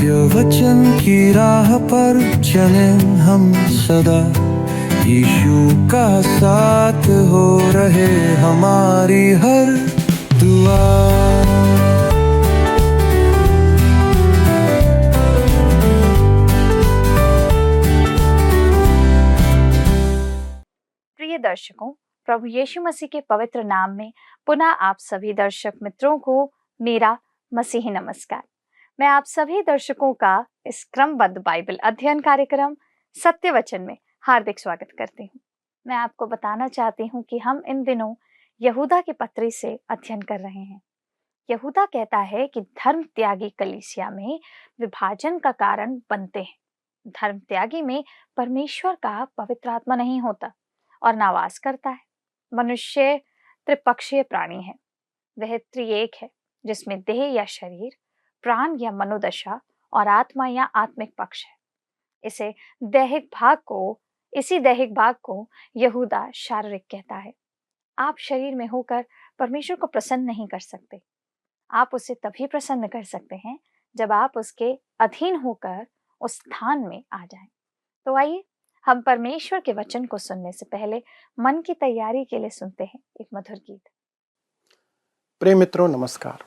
सत्य वचन की राह पर चले हम सदा, यीशु का साथ हो रहे हमारी हर दुआ। प्रिय दर्शकों, प्रभु यीशु मसीह के पवित्र नाम में पुनः आप सभी दर्शक मित्रों को मेरा मसीही नमस्कार। मैं आप सभी दर्शकों का इस क्रमबद्ध बाइबल अध्ययन कार्यक्रम सत्य वचन में हार्दिक स्वागत करती हूँ। मैं आपको बताना चाहती हूँ कि हम इन दिनों यहूदा के पत्री से अध्ययन कर रहे हैं। यहूदा कहता है कि धर्म त्यागी कलीसिया में विभाजन का कारण बनते हैं। धर्म त्यागी में परमेश्वर का पवित्र आत्मा नहीं होता और ना वास करता है। मनुष्य त्रिपक्षीय प्राणी है। वह त्रिएक है, जिसमें देह या शरीर, प्राण या मनोदशा और आत्मा या आत्मिक पक्ष है। इसी दैहिक भाग को यहूदा शारीरिक कहता है। आप शरीर में होकर परमेश्वर को प्रसन्न नहीं कर सकते। आप उसे तभी प्रसन्न कर सकते हैं जब आप उसके अधीन होकर उस स्थान में आ जाएं। तो आइए हम परमेश्वर के वचन को सुनने से पहले मन की तैयारी के लिए सुनते हैं एक मधुर गीत। प्रिय मित्रों नमस्कार।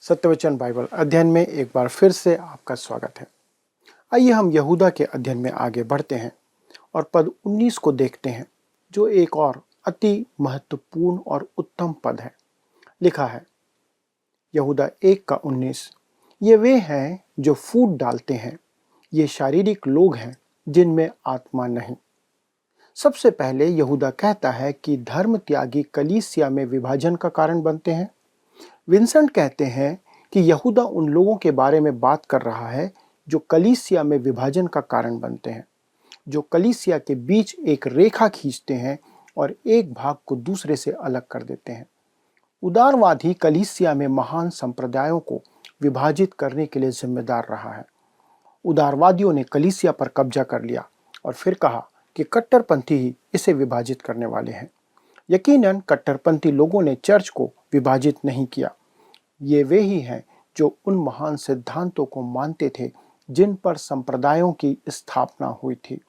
सत्यवचन बाइबल अध्ययन में एक बार फिर से आपका स्वागत है। आइए हम यहूदा के अध्ययन में आगे बढ़ते हैं और पद 19 को देखते हैं, जो एक और अति महत्वपूर्ण और उत्तम पद है। लिखा है यहूदा 1:19, ये वे हैं जो फूट डालते हैं, ये शारीरिक लोग हैं जिनमें आत्मा नहीं। सबसे पहले यहूदा कहता है कि धर्म त्यागी कलीसिया में विभाजन का कारण बनते हैं। विंसेंट कहते हैं कि यहूदा उन लोगों के बारे में बात कर रहा है जो कलीसिया में विभाजन का कारण बनते हैं, जो कलीसिया के बीच एक रेखा खींचते हैं और एक भाग को दूसरे से अलग कर देते हैं। उदारवादी कलीसिया में महान संप्रदायों को विभाजित करने के लिए जिम्मेदार रहा है। उदारवादियों ने कलीसिया पर कब्जा कर लिया और फिर कहा कि कट्टरपंथी ही इसे विभाजित करने वाले हैं। यकीनन कट्टरपंथी लोगों ने चर्च को विभाजित नहीं किया। ये वे ही हैं जो उन महान सिद्धांतों को मानते थे जिन पर संप्रदायों की स्थापना हुई थी।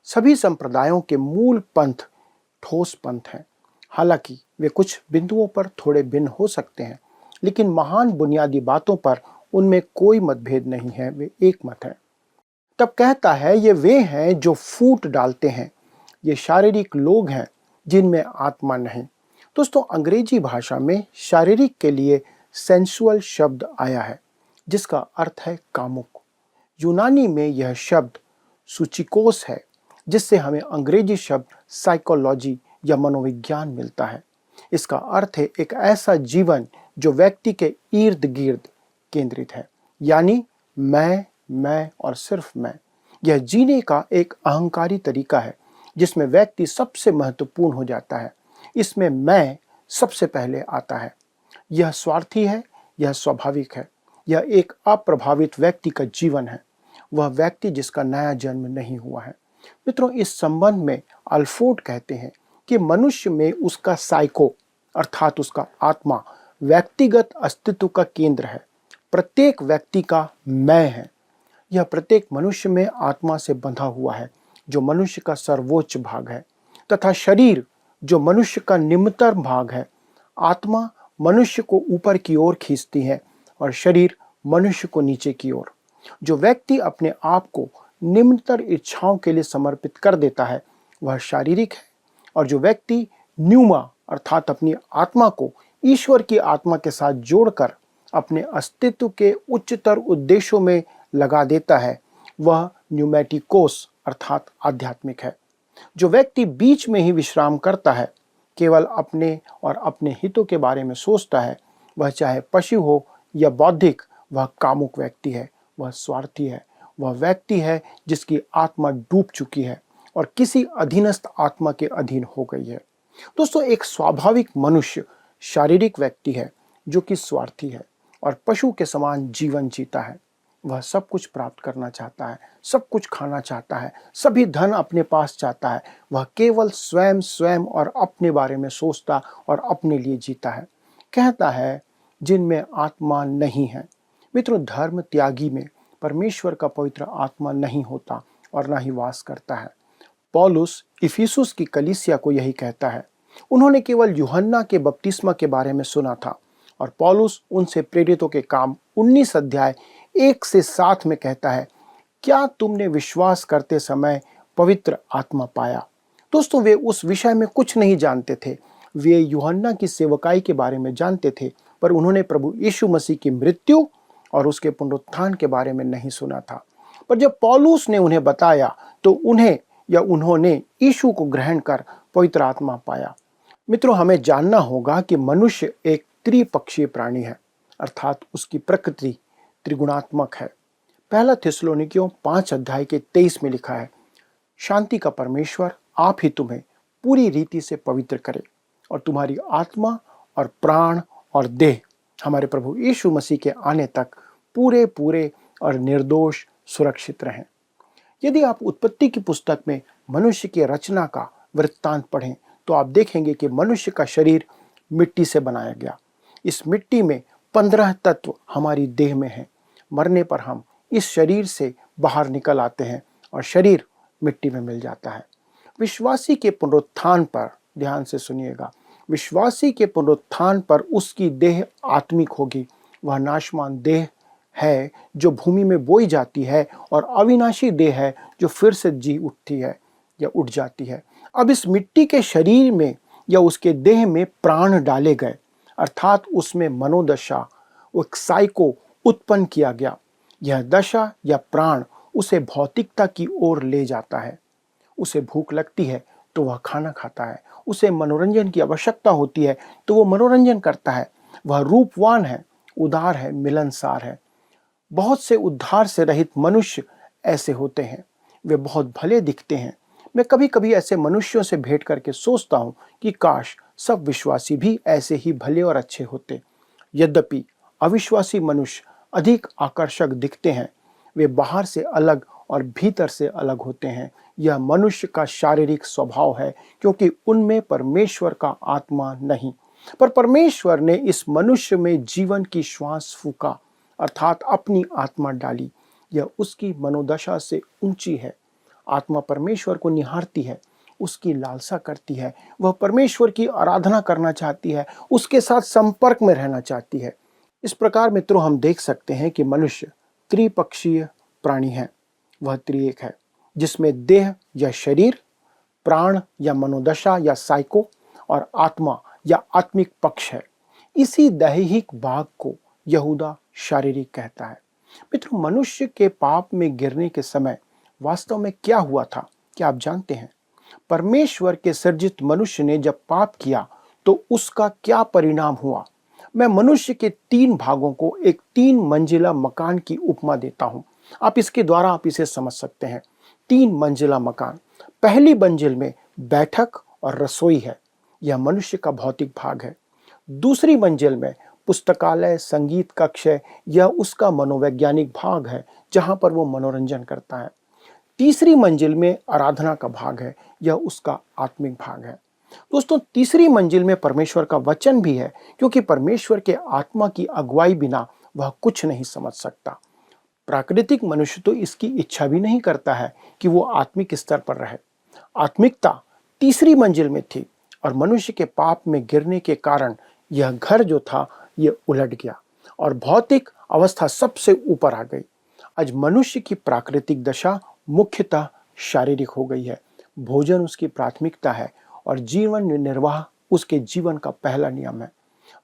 सभी संप्रदायों के मूल पंथ ठोस पंथ हैं। हालांकि वे कुछ बिंदुओं पर थोड़े भिन्न हो सकते हैं, लेकिन महान बुनियादी बातों पर उनमें कोई मतभेद नहीं है, वे एक मत हैं। तब कहता है ये वे हैं जो फूट डालते हैं, ये शारीरिक लोग हैं जिनमें आत्मा नहीं। दोस्तों, अंग्रेजी भाषा में शारीरिक के लिए सेंसुअल शब्द आया है, जिसका अर्थ है कामुक। यूनानी में यह शब्द सुचिकोस है, जिससे हमें अंग्रेजी शब्द साइकोलॉजी या मनोविज्ञान मिलता है। इसका अर्थ है एक ऐसा जीवन जो व्यक्ति के इर्द गिर्द केंद्रित है, यानी मैं और सिर्फ मैं। यह जीने का एक अहंकारी तरीका है जिसमें व्यक्ति सबसे महत्वपूर्ण हो जाता है। इसमें मैं सबसे पहले आता है। यह स्वार्थी है, यह स्वाभाविक है। यह एक अप्रभावित व्यक्ति का जीवन है, वह व्यक्ति जिसका नया जन्म नहीं हुआ है। मित्रों, इस संबंध में अल्फोर्ड कहते हैं कि मनुष्य में उसका साइको अर्थात उसका आत्मा व्यक्तिगत अस्तित्व का केंद्र है। प्रत्येक व्यक्ति का मैं है। यह प्रत्येक मनुष्य में आत्मा से बंधा हुआ है, जो मनुष्य का सर्वोच्च भाग है, तथा शरीर जो मनुष्य का निम्नतर भाग है। आत्मा मनुष्य को ऊपर की ओर खींचती है और शरीर मनुष्य को नीचे की ओर। जो व्यक्ति अपने आप को निम्नतर इच्छाओं के लिए समर्पित कर देता है वह शारीरिक है, और जो व्यक्ति न्यूमा अर्थात अपनी आत्मा को ईश्वर की आत्मा के साथ जोड़कर अपने अस्तित्व के उच्चतर उद्देश्यों में लगा देता है वह न्यूमेटिकोस अर्थात आध्यात्मिक है। जो व्यक्ति बीच में ही विश्राम करता है, केवल अपने और अपने हितों के बारे में सोचता है, वह चाहे पशु हो या बौद्धिक, वह कामुक व्यक्ति है, वह स्वार्थी है। वह व्यक्ति है जिसकी आत्मा डूब चुकी है और किसी अधीनस्थ आत्मा के अधीन हो गई है। दोस्तों, एक स्वाभाविक मनुष्य शारीरिक व्यक्ति है जो कि स्वार्थी है और पशु के समान जीवन जीता है। वह सब कुछ प्राप्त करना चाहता है, सब कुछ खाना चाहता है, सभी धन अपने पास चाहता है। वह केवल स्वयं और अपने बारे में सोचता और अपने लिए जीता है। कहता है जिनमें आत्मा नहीं है। मित्रों, धर्म त्यागी में परमेश्वर का पवित्र आत्मा नहीं होता और ना ही वास करता है। पौलुस इफिसुस की कलीसिया को यही कहता है। उन्होंने केवल यूहन्ना के बपतिस्मा के बारे में सुना था और पौलुस उनसे प्रेरितों के काम 19 अध्याय 1 से 7 में कहता है, क्या तुमने विश्वास करते समय पवित्र आत्मा पाया? दोस्तों, वे उस विषय में कुछ नहीं जानते थे। वे यूहन्ना की सेवकाई के बारे में जानते थे, पर उन्होंने प्रभु यीशु मसीह की मृत्यु और उसके पुनरुत्थान के बारे में नहीं सुना था। पर जब पौलुस ने उन्हें बताया तो उन्होंने यीशु को ग्रहण कर पवित्र आत्मा पाया। मित्रों, हमें जानना होगा कि मनुष्य एक त्रिपक्षीय प्राणी है, अर्थात उसकी प्रकृति त्रिगुणात्मक है। पहला थिस्सलुनीकियों 5 अध्याय के 23 में लिखा है, शांति का परमेश्वर आप ही तुम्हें पूरी रीति से पवित्र करे और तुम्हारी आत्मा और प्राण और देह हमारे प्रभु यीशु मसीह के आने तक पूरे पूरे और निर्दोष सुरक्षित रहें। यदि आप उत्पत्ति की पुस्तक में मनुष्य की रचना का वृत्तांत पढ़ें तो आप देखेंगे कि मनुष्य का शरीर मिट्टी से बनाया गया। इस मिट्टी में 15 तत्व हमारी देह में हैं। मरने पर हम इस शरीर से बाहर निकल आते हैं और शरीर मिट्टी में मिल जाता है। विश्वासी के पुनरुत्थान पर, ध्यान से सुनिएगा, विश्वासी के पुनरुत्थान पर उसकी देह आत्मिक होगी। वह नाशवान देह है जो भूमि में बोई जाती है और अविनाशी देह है जो फिर से जी उठती है या उठ जाती है। अब इस मिट्टी के शरीर में या उसके देह में प्राण डाले गए, अर्थात उसमें मनोदशा, एक साइको उत्पन्न किया गया। यह दशा या प्राण उसे भौतिकता की ओर ले जाता है। उसे भूख लगती है तो वह खाना खाता है। उसे मनोरंजन की आवश्यकता होती है तो वो मनोरंजन करता है। वह रूपवान है, उदार है, मिलनसार है। बहुत से उद्धार से रहित मनुष्य ऐसे होते हैं। वे बहुत भले दिखते हैं। मैं कभी कभी ऐसे मनुष्यों से भेंट करके सोचता हूँ कि काश सब विश्वासी भी ऐसे ही भले और अच्छे होते। यद्यपि अविश्वासी मनुष्य अधिक आकर्षक दिखते हैं। वे बाहर से अलग और भीतर से अलग होते हैं। यह मनुष्य का शारीरिक स्वभाव है, क्योंकि उनमें परमेश्वर का आत्मा नहीं। पर परमेश्वर ने इस मनुष्य में जीवन की श्वास फूका, अर्थात अपनी आत्मा डाली। यह उसकी मनोदशा से ऊंची है। आत्मा परमेश्वर को निहारती है, उसकी लालसा करती है। वह परमेश्वर की आराधना करना चाहती है, उसके साथ संपर्क में रहना चाहती है। इस प्रकार मित्रों, हम देख सकते हैं कि मनुष्य त्रिपक्षीय प्राणी है। वह त्रिएक है, जिसमें देह या शरीर, प्राण या मनोदशा या साइको और आत्मा या आत्मिक पक्ष है। इसी दैहिक भाग को यहूदा शारीरिक कहता है। मित्रों, मनुष्य के पाप में गिरने के समय वास्तव में क्या हुआ था, क्या आप जानते हैं? परमेश्वर के सृजित मनुष्य ने जब पाप किया तो उसका क्या परिणाम हुआ? मैं मनुष्य के 3 भागों को एक 3 मंजिला मकान की उपमा देता हूं। आप इसके द्वारा आप इसे समझ सकते हैं। 3 मंजिला मकान। पहली मंजिल में बैठक और रसोई है, यह मनुष्य का भौतिक भाग है। दूसरी मंजिल में पुस्तकालय, संगीत कक्ष है, यह उसका मनोवैज्ञानिक भाग है, जहां पर वो मनोरंजन करता है। तीसरी मंजिल में आराधना का भाग है, यह उसका आत्मिक भाग है। दोस्तों, तीसरी मंजिल में परमेश्वर का वचन भी है, क्योंकि परमेश्वर के आत्मा की अगुवाई बिना वह कुछ नहीं समझ सकता। प्राकृतिक मनुष्य तो इसकी इच्छा भी नहीं करता है कि वो आत्मिक स्तर पर रहे। आत्मिकता तीसरी मंजिल में थी और मनुष्य के पाप में गिरने के कारण यह घर जो था यह उलट गया और भौतिक अवस्था सबसे ऊपर आ गई। आज मनुष्य की प्राकृतिक दशा मुख्यतः शारीरिक हो गई है। भोजन उसकी प्राथमिकता है और जीवन निर्वाह उसके जीवन का पहला नियम है।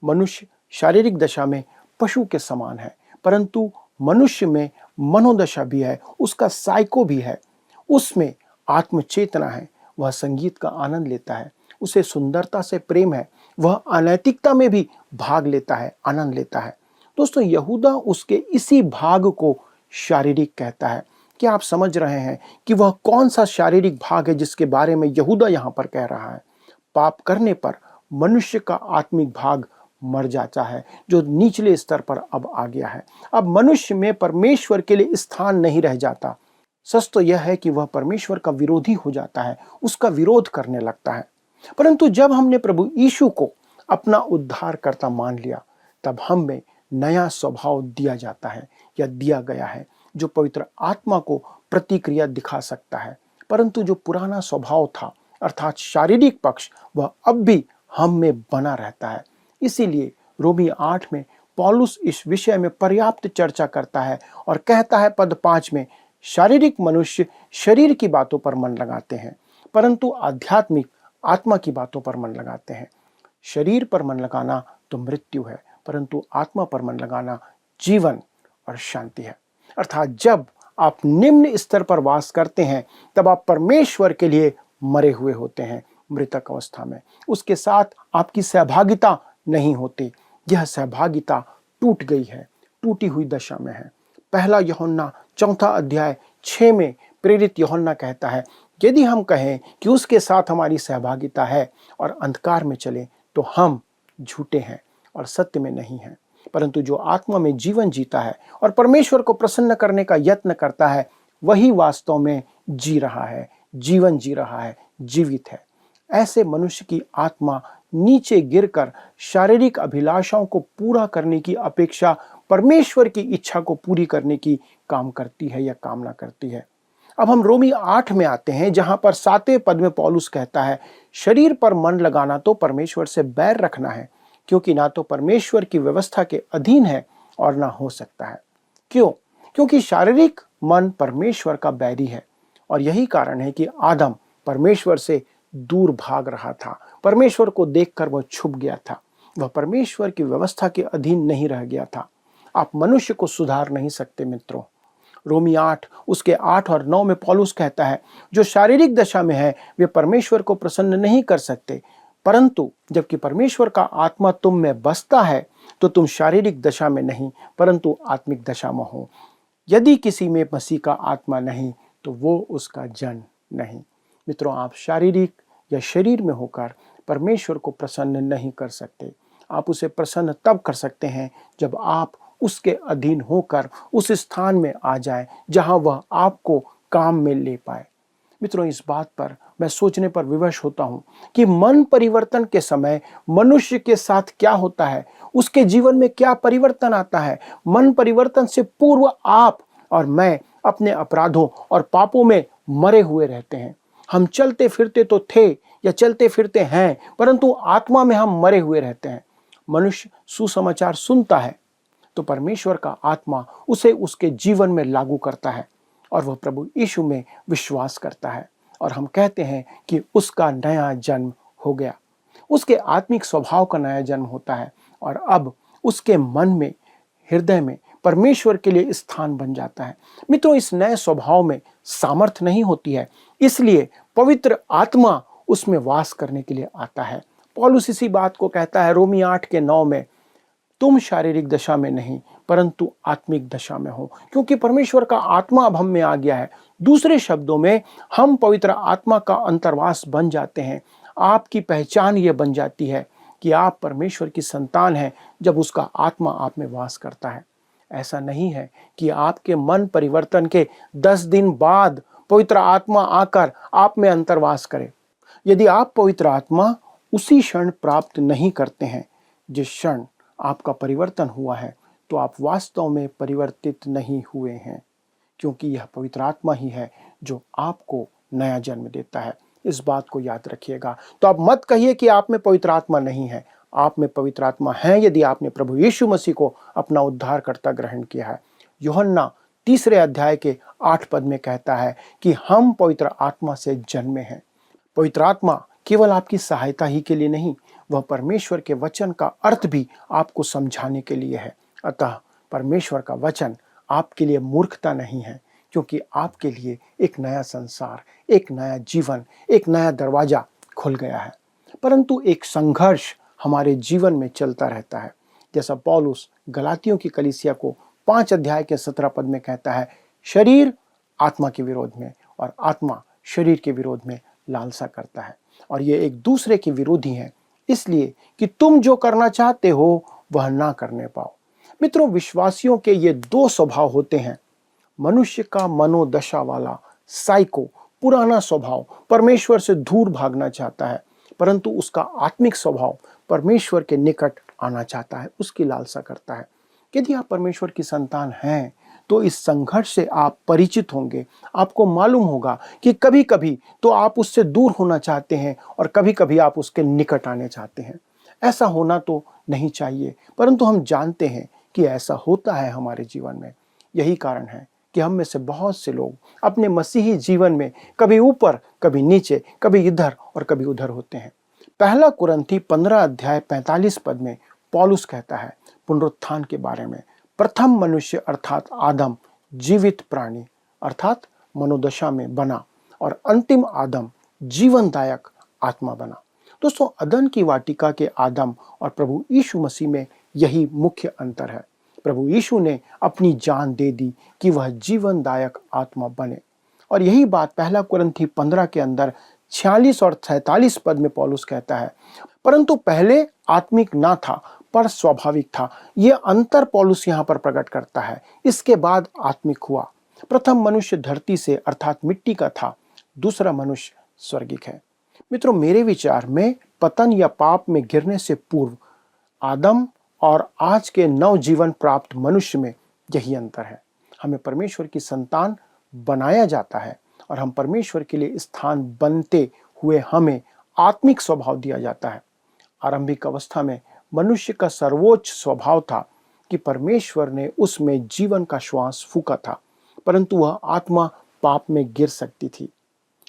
मनुष्य शारीरिक दशा में पशु के समान है, परंतु मनुष्य में मनोदशा भी है, उसका साइको भी है, उसमें आत्मचेतना है। वह संगीत का आनंद लेता है, उसे सुंदरता से प्रेम है, वह अनैतिकता में भी भाग लेता है, आनंद लेता है। दोस्तों, यहूदा उसके इसी भाग को शारीरिक कहता है। क्या आप समझ रहे हैं कि वह कौन सा शारीरिक भाग है जिसके बारे में यहूदा यहाँ पर कह रहा है? पाप करने पर मनुष्य का आत्मिक भाग मर जाता है, जो निचले स्तर पर अब आ गया है। अब मनुष्य में परमेश्वर के लिए स्थान नहीं रह जाता। सच तो यह है कि वह परमेश्वर का विरोधी हो जाता है, उसका विरोध करने लगता है। परंतु जब हमने प्रभु यीशु को अपना उद्धारकर्ता मान लिया, तब हम में नया स्वभाव दिया जाता है या दिया गया है। जो पवित्र आत्मा को प्रतिक्रिया दिखा सकता है, परंतु जो पुराना स्वभाव था अर्थात शारीरिक पक्ष, वह अब भी हम में बना रहता है। इसीलिए रोमी 8 में पौलुस इस विषय में पर्याप्त चर्चा करता है और कहता है पद 5 में, शारीरिक मनुष्य शरीर की बातों पर मन लगाते हैं, परंतु आध्यात्मिक आत्मा की बातों पर मन लगाते हैं। शरीर पर मन लगाना तो मृत्यु है, परंतु आत्मा पर मन लगाना जीवन और शांति है। अर्थात जब आप निम्न स्तर पर वास करते हैं तब आप परमेश्वर के लिए मरे हुए होते हैं, मृतक अवस्था में। उसके साथ आपकी सहभागिता नहीं होती। यह सहभागिता टूट गई है, टूटी हुई दशा में है। पहला यूहन्ना 4 अध्याय 6 में प्रेरित यूहन्ना कहता है, यदि हम कहें कि उसके साथ हमारी सहभागिता है और अंधकार में चले तो हम झूठे हैं और सत्य में नहीं हैं। परंतु जो आत्मा में जीवन जीता है और परमेश्वर को प्रसन्न करने का यत्न करता है, वही वास्तव में जी रहा है, जीवन जी रहा है, जीवित है। ऐसे मनुष्य की आत्मा नीचे गिरकर शारीरिक अभिलाषाओं को पूरा करने की अपेक्षा परमेश्वर की इच्छा को पूरी करने की काम करती है या कामना करती है। अब हम रोमी 8 में आते हैं, जहां पर 7वें पद में पौलुस कहता है, शरीर पर मन लगाना तो परमेश्वर से बैर रखना है, क्योंकि ना तो परमेश्वर की व्यवस्था के अधीन है और ना हो सकता है। क्यों? क्योंकि शारीरिक मन परमेश्वर का बैरी है और यही कारण है कि आदम परमेश्वर से दूर भाग रहा था। परमेश्वर को देखकर वह छुप गया था, वह परमेश्वर की व्यवस्था के अधीन नहीं रह गया था। आप मनुष्य को सुधार नहीं सकते मित्रों। रोमी 8 उसके 8 और 9 में पौलुस कहता है, जो शारीरिक दशा में है वे परमेश्वर को प्रसन्न नहीं कर सकते, परंतु जबकि परमेश्वर का आत्मा तुम में बसता है तो तुम शारीरिक दशा में नहीं परंतु आत्मिक दशा में हो। यदि किसी में मसीह का आत्मा नहीं तो वो उसका जन नहीं। मित्रों, आप शारीरिक या शरीर में होकर परमेश्वर को प्रसन्न नहीं कर सकते। आप उसे प्रसन्न तब कर सकते हैं जब आप उसके अधीन होकर उस स्थान में आ जाए जहां वह आपको काम में ले पाए। मित्रों, इस बात पर मैं सोचने पर विवश होता हूं कि मन परिवर्तन के समय मनुष्य के साथ क्या होता है, उसके जीवन में क्या परिवर्तन आता है। मन परिवर्तन से पूर्व आप और मैं अपने अपराधों और पापों में मरे हुए रहते हैं। हम चलते फिरते तो थे या चलते फिरते हैं, परंतु आत्मा में हम मरे हुए रहते हैं। मनुष्य सुसमाचार सुनता है तो परमेश्वर का आत्मा उसे उसके जीवन में लागू करता है और वह प्रभु यीशु में विश्वास करता है और हम कहते हैं कि उसका नया जन्म हो गया। उसके आत्मिक स्वभाव का नया जन्म होता है और अब उसके मन में, हृदय में परमेश्वर के लिए स्थान बन जाता है। मित्रों, इस नए स्वभाव में सामर्थ्य नहीं होती है, इसलिए पवित्र आत्मा उसमें वास करने के लिए आता है। पौलुस इसी बात को कहता है रोमी 8 के 9 में, तुम शारीरिक दशा में नहीं परंतु आत्मिक दशा में हो, क्योंकि परमेश्वर का आत्मा अब हम में आ गया है। दूसरे शब्दों में, हम पवित्र आत्मा का अंतर्वास बन जाते हैं। आपकी पहचान ये बन जाती है कि आप परमेश्वर की संतान हैं जब उसका आत्मा आप में वास करता है। ऐसा नहीं है कि आपके मन परिवर्तन के 10 दिन बाद पवित्र आत्मा आकर आप में अंतर्वास करे। यदि आप पवित्र आत्मा उसी क्षण प्राप्त नहीं करते हैं जिस क्षण आपका परिवर्तन हुआ है, तो आप वास्तव में परिवर्तित नहीं हुए हैं, क्योंकि यह पवित्र आत्मा ही है जो आपको नया जन्म देता है। इस बात को याद रखिएगा। तो आप मत कहिए कि आप में पवित्र आत्मा नहीं है। आप में पवित्र आत्मा है यदि आपने प्रभु यीशु मसीह को अपना उद्धारकर्ता ग्रहण किया है। यूहन्ना 3 अध्याय के 8 पद में कहता है कि हम पवित्र आत्मा से जन्मे हैं। पवित्र आत्मा केवल आपकी सहायता ही के लिए नहीं, वह परमेश्वर के वचन का अर्थ भी आपको समझाने के लिए है। अतः परमेश्वर का वचन आपके लिए मूर्खता नहीं है, क्योंकि आपके लिए एक नया संसार, एक नया जीवन, एक नया दरवाजा खुल गया है। परंतु एक संघर्ष हमारे जीवन में चलता रहता है, जैसा पौलुस गलातियों की कलीसिया को 5 अध्याय के 17 पद में कहता है, शरीर आत्मा के विरोध में और आत्मा शरीर के विरोध में लालसा करता है और ये एक दूसरे के विरोधी हैं, इसलिए कि तुम जो करना चाहते हो वह ना करने पाओ। मित्रों, विश्वासियों के ये 2 स्वभाव होते हैं। मनुष्य का मनोदशा वाला साइको, पुराना स्वभाव परमेश्वर से दूर भागना चाहता है, परंतु उसका आत्मिक स्वभाव परमेश्वर के निकट आना चाहता है, उसकी लालसा करता है। यदि आप परमेश्वर की संतान हैं तो इस संघर्ष से आप परिचित होंगे। आपको मालूम होगा कि कभी कभी तो आप उससे दूर होना चाहते हैं और कभी कभी आप उसके निकट आने चाहते हैं। ऐसा होना तो नहीं चाहिए, परंतु हम जानते हैं कि ऐसा होता है हमारे जीवन में। यही कारण है कि हम में से बहुत से लोग अपने मसीही जीवन में कभी ऊपर, कभी नीचे, कभी इधर और कभी उधर होते हैं। पहला कुरिन्थी 15 अध्याय 45 पद में पौलुस कहता है पुनरुत्थान के बारे में, प्रथम मनुष्य अर्थात आदम जीवित प्राणी अर्थात मनोदशा में बना और अंतिम आदम जीवनदायक आत्मा बना। दोस्तों, अदन की वाटिका के आदम और प्रभु यीशु मसीह में यही मुख्य अंतर है। प्रभु यीशु ने अपनी जान दे दी कि वह जीवनदायक आत्मा बने, और यही बात पहला कुरिन्थी 15 के अंदर 46 और 47 पद में पौलुस कहता है, परंतु पहले आत्मिक ना था पर स्वाभाविक था। यह अंतर पौलुस यहाँ पर प्रकट करता है। इसके बाद आत्मिक हुआ। प्रथम मनुष्य धरती से अर्थात मिट्टी का था, दूसरा मनुष्य स्वर्गिक है। मित्रों, मेरे विचार में पतन या पाप में गिरने से पूर्व आदम और आज के नवजीवन प्राप्त मनुष्य में यही अंतर है। हमें परमेश्वर की संतान बनाया जाता है और हम परमेश्वर के लिए स्थान बनते हुए हमें आत्मिक स्वभाव दिया जाता है। आरंभिक अवस्था में मनुष्य का सर्वोच्च स्वभाव था कि परमेश्वर ने उसमें जीवन का श्वास फूंका था, परंतु वह आत्मा पाप में गिर सकती थी।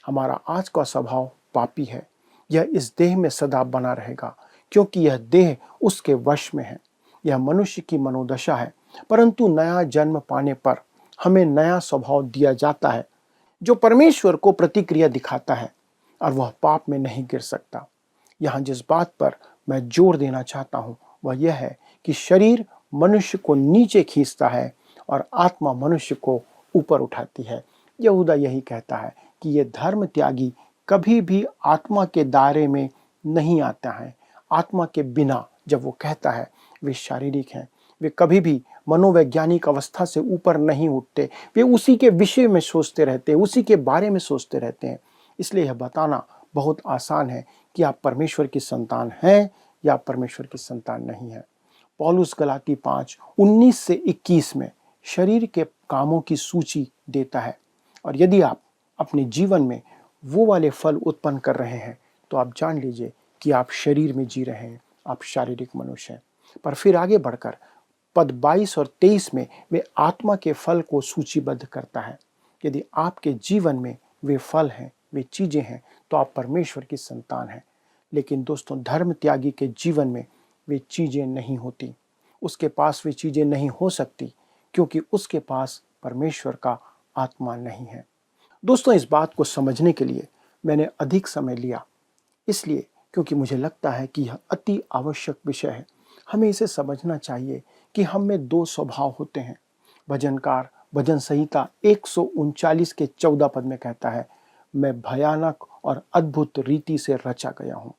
हमारा आज का स्वभाव पापी है। यह इस देह में सदा बना रहेगा, क्योंकि यह देह उसके वश में है। यह मनुष्य की मनोदशा है, परंतु नया जन्म पाने पर हमें नया स्वभाव दिया जाता है जो परमेश्वर को प्रतिक्रिया दिखाता है और वह पाप में नहीं गिर सकता। यहाँ जिस बात पर मैं जोर देना चाहता हूँ वह यह है कि शरीर मनुष्य को नीचे खींचता है और आत्मा मनुष्य को ऊपर उठाती है। यहूदा यही कहता है कि ये धर्म त्यागी कभी भी आत्मा के दायरे में नहीं आता है। आत्मा के बिना जब वो कहता है वे शारीरिक हैं, वे कभी भी मनोवैज्ञानिक अवस्था से ऊपर नहीं उठते। वे उसी के विषय में सोचते रहते हैं, उसी के बारे में सोचते रहते हैं। इसलिए यह बताना बहुत आसान है कि आप परमेश्वर की संतान हैं या परमेश्वर की संतान नहीं है। पौलुस गलाती 5:19 से 21 में शरीर के कामों की सूची देता है, और यदि आप अपने जीवन में वो वाले फल उत्पन्न कर रहे हैं तो आप जान लीजिए कि आप शरीर में जी रहे हैं, आप शारीरिक मनुष्य हैं। पर फिर आगे बढ़कर पद 22 और 23 में वे आत्मा के फल को सूचीबद्ध करता है। यदि आपके जीवन में वे फल हैं, वे चीजें हैं, तो आप परमेश्वर की संतान हैं। लेकिन दोस्तों, धर्म त्यागी के जीवन में वे चीजें नहीं होती। उसके पास वे चीजें नहीं हो सकती, क्योंकि उसके पास परमेश्वर का आत्मा नहीं है। दोस्तों, इस बात को समझने के लिए मैंने अधिक समय लिया, इसलिए क्योंकि मुझे लगता है कि यह अति आवश्यक विषय है। हमें इसे समझना चाहिए कि हम में दो स्वभाव होते हैं। भजनकार भजन संहिता 139 के 14 पद में कहता है, मैं भयानक और अद्भुत रीति से रचा गया हूँ।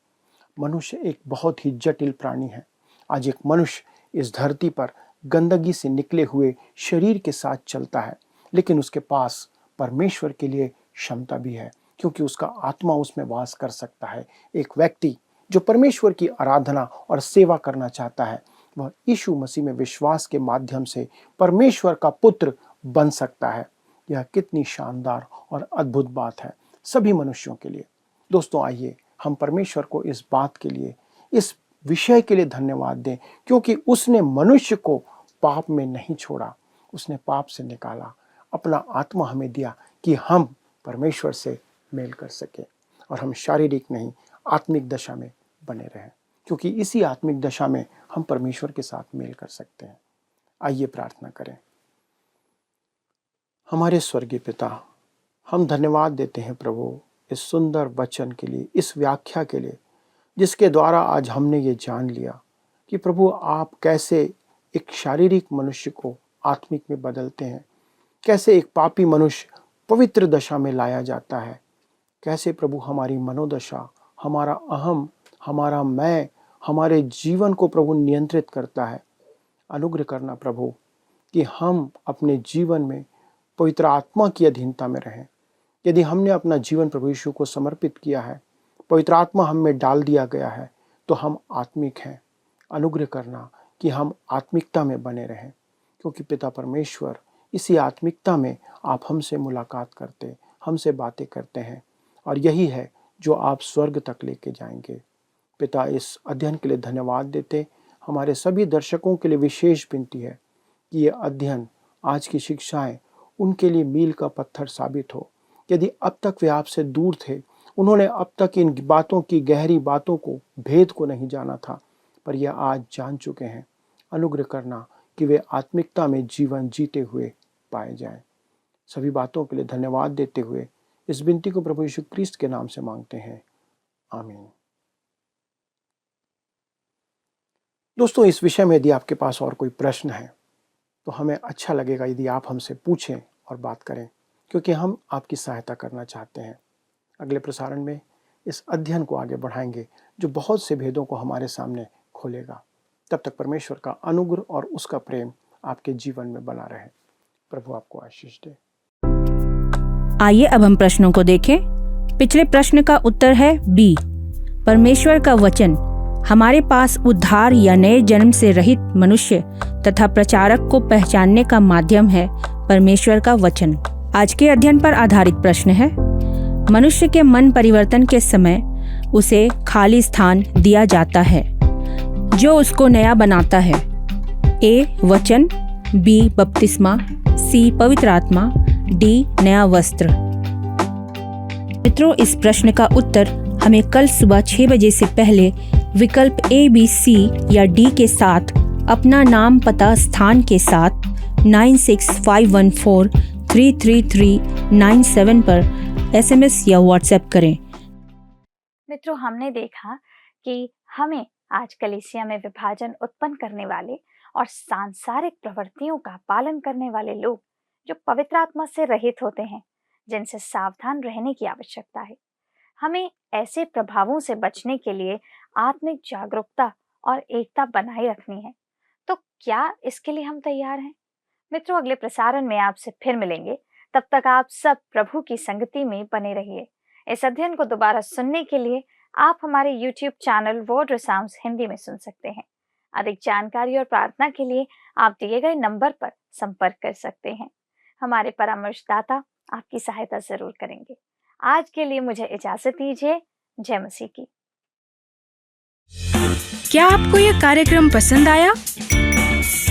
मनुष्य एक बहुत ही जटिल प्राणी है। आज एक मनुष्य इस धरती पर गंदगी से निकले हुए शरीर के साथ चलता है, लेकिन उसके पास परमेश्वर के लिए क्षमता भी है, क्योंकि उसका आत्मा उसमें वास कर सकता है। एक व्यक्ति जो परमेश्वर की आराधना और सेवा करना चाहता है, वह यीशु मसीह में विश्वास के माध्यम से परमेश्वर का पुत्र बन सकता है। यह कितनी शानदार और अद्भुत बात है सभी मनुष्यों के लिए। दोस्तों, आइए हम परमेश्वर को इस बात के लिए, इस विषय के लिए धन्यवाद दें, क्योंकि उसने मनुष्य को पाप में नहीं छोड़ा, उसने पाप से निकाला, अपना आत्मा हमें दिया कि हम परमेश्वर से मेल कर सके और हम शारीरिक नहीं आत्मिक दशा में बने रहें, क्योंकि इसी आत्मिक दशा में हम परमेश्वर के साथ मेल कर सकते हैं। आइए प्रार्थना करें। हमारे स्वर्गीय पिता, हम धन्यवाद देते हैं प्रभु इस सुंदर वचन के लिए, इस व्याख्या के लिए, जिसके द्वारा आज हमने ये जान लिया कि प्रभु आप कैसे एक शारीरिक मनुष्य को आत्मिक में बदलते हैं, कैसे एक पापी मनुष्य पवित्र दशा में लाया जाता है, कैसे प्रभु हमारी मनोदशा, हमारा अहम, हमारा मैं, हमारे जीवन को प्रभु नियंत्रित करता है। अनुग्रह करना प्रभु कि हम अपने जीवन में पवित्र आत्मा की अधीनता में रहें। यदि हमने अपना जीवन प्रभु यीशु को समर्पित किया है, पवित्र आत्मा हम में डाल दिया गया है, तो हम आत्मिक हैं। अनुग्रह करना कि हम आत्मिकता में बने रहें, क्योंकि पिता परमेश्वर इसी आत्मिकता में आप हमसे मुलाकात करते, हमसे बातें करते हैं, और यही है जो आप स्वर्ग तक लेके जाएंगे। पिता, इस अध्ययन के लिए धन्यवाद देते। हमारे सभी दर्शकों के लिए विशेष विनती है कि ये अध्ययन, आज की शिक्षाएं उनके लिए मील का पत्थर साबित हो। यदि अब तक वे आपसे दूर थे, उन्होंने अब तक इन बातों की, गहरी बातों को, भेद को नहीं जाना था, पर यह आज जान चुके हैं। अनुग्रह करना कि वे आत्मिकता में जीवन जीते हुए पाए जाएं। सभी बातों के लिए धन्यवाद देते हुए इस विनती को प्रभु यीशु क्रिस्त के नाम से मांगते हैं, आमीन। दोस्तों, इस विषय में यदि आपके पास और कोई प्रश्न है तो हमें अच्छा लगेगा यदि आप हमसे पूछें और बात करें, क्योंकि हम आपकी सहायता करना चाहते हैं। अगले प्रसारण में इस अध्ययन को आगे बढ़ाएंगे जो बहुत से भेदों को हमारे सामने खोलेगा। तब तक परमेश्वर का अनुग्रह और उसका प्रेम आपके जीवन में बना रहे। प्रभु आपको आशीष दे। आइए अब हम प्रश्नों को देखें। पिछले प्रश्न का उत्तर है बी, परमेश्वर का वचन हमारे पास उद्धार या नए जन्म से रहित मनुष्य तथा प्रचारक को पहचानने का माध्यम है। परमेश्वर का वचन। आज के अध्ययन पर आधारित प्रश्न है, मनुष्य के मन परिवर्तन के समय उसे खाली स्थान दिया जाता है जो उसको नया बनाता है। ए वचन, बी बपतिस्मा, सी पवित्र आत्मा, डी नया वस्त्र। मित्रों, इस प्रश्न का उत्तर हमें कल सुबह 6 बजे से पहले विकल्प ए, बी, सी या डी के साथ अपना नाम, पता, स्थान के साथ 9651433397 पर SMS या WhatsApp करें। मित्रों, हमने देखा कि हमें आज कलीसिया में विभाजन उत्पन्न करने वाले और सांसारिक प्रवृत्तियों का पालन करने वाले लोग जो पवित्र आत्मा से रहित होते हैं, जिनसे सावधान रहने की आवश्यकता है। हमें ऐसे प्रभावों से बचने के लिए आत्मिक जागरूकता और एकता बनाए रखनी है। तो क्या इसके लिए हम तैयार हैं? मित्रों, अगले प्रसारण में आपसे फिर मिलेंगे। तब तक आप सब प्रभु की संगति में बने रहिए। इस अध्ययन को दोबारा सुनने के लिए आप हमारे YouTube चैनल वर्ड रिसाउंड्स हिंदी में सुन सकते हैं। अधिक जानकारी और प्रार्थना के लिए आप दिए गए नंबर पर संपर्क कर सकते हैं। हमारे परामर्शदाता आपकी सहायता जरूर करेंगे। आज के लिए मुझे इजाजत दीजिए। जय मसीह की। क्या आपको यह कार्यक्रम पसंद आया?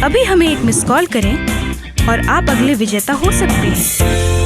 अभी हमें एक मिस कॉल करें और आप अगले विजेता हो सकते हैं।